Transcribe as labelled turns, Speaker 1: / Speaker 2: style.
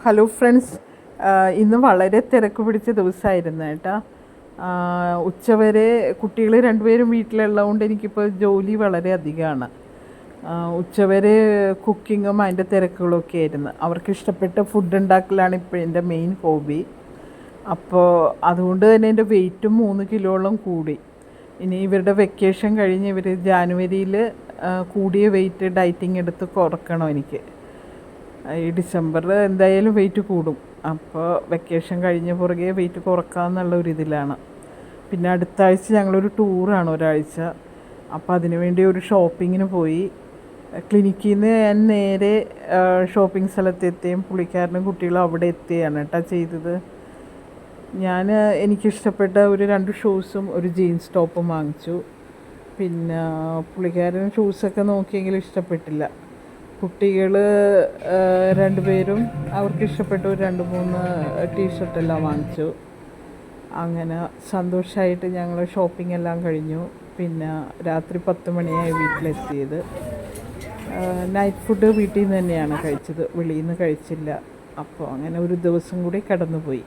Speaker 1: Hello friends, ഇന്ന് വളരെ തിരക്ക് പിടിച്ച ദിവസമായിരുന്നു കേട്ടോ. ഉച്ചവരെ കുട്ടികൾ രണ്ടുപേരും വീട്ടിലുള്ളതുകൊണ്ട് എനിക്കിപ്പോൾ ജോലി വളരെ അധികമാണ്. ഉച്ചവരെ കുക്കിങ്ങും അതിൻ്റെ തിരക്കുകളൊക്കെ ആയിരുന്നു. അവർക്ക് ഇഷ്ടപ്പെട്ട ഫുഡ് ഉണ്ടാക്കലാണ് ഇപ്പോൾ എൻ്റെ മെയിൻ ഹോബി. അപ്പോൾ അതുകൊണ്ട് തന്നെ എൻ്റെ വെയിറ്റും 3 കിലോളം കൂടി. ഇനി ഇവരുടെ വെക്കേഷൻ കഴിഞ്ഞ് ഇവർ ജാനുവരിയിൽ കൂടിയ വെയിറ്റ് ഡയറ്റിങ് എടുത്ത് കുറക്കണം എനിക്ക്. ഈ ഡിസംബറിൽ എന്തായാലും വെയിറ്റ് കൂടും. അപ്പോൾ വെക്കേഷൻ കഴിഞ്ഞ പുറകെ വെയിറ്റ് കുറക്കാമെന്നുള്ള ഒരു ഇതിലാണ്. പിന്നെ അടുത്ത ആഴ്ച ഞങ്ങളൊരു ടൂറാണ് ഒരാഴ്ച. അപ്പോൾ അതിനു വേണ്ടി ഒരു ഷോപ്പിങ്ങിന് പോയി. ക്ലിനിക്കിൽ നിന്ന് ഞാൻ നേരെ ഷോപ്പിംഗ് സ്ഥലത്തെത്തുകയും പുള്ളിക്കാരനും കുട്ടികളും അവിടെ എത്തുകയാണ് കേട്ടോ ചെയ്തത്. എനിക്കിഷ്ടപ്പെട്ട ഒരു 2 ഷൂസും ഒരു ജീൻസ് ടോപ്പും വാങ്ങിച്ചു. പിന്നെ പുള്ളിക്കാരൻ ഷൂസൊക്കെ നോക്കിയെങ്കിലും ഇഷ്ടപ്പെട്ടില്ല. കുട്ടികൾ രണ്ടുപേരും അവർക്കിഷ്ടപ്പെട്ട ഒരു 2-3 ടീഷർട്ടെല്ലാം വാങ്ങിച്ചു. അങ്ങനെ സന്തോഷമായിട്ട് ഞങ്ങൾ ഷോപ്പിംഗ് എല്ലാം കഴിഞ്ഞു. പിന്നെ രാത്രി 10 മണിയായി വീട്ടിലെത്തിയത്. നൈറ്റ് ഫുഡ് വീട്ടിൽ നിന്ന് തന്നെയാണ് കഴിച്ചത്, വെളിയിൽ നിന്ന് കഴിച്ചില്ല. അപ്പോൾ അങ്ങനെ ഒരു ദിവസം കൂടി കടന്നുപോയി.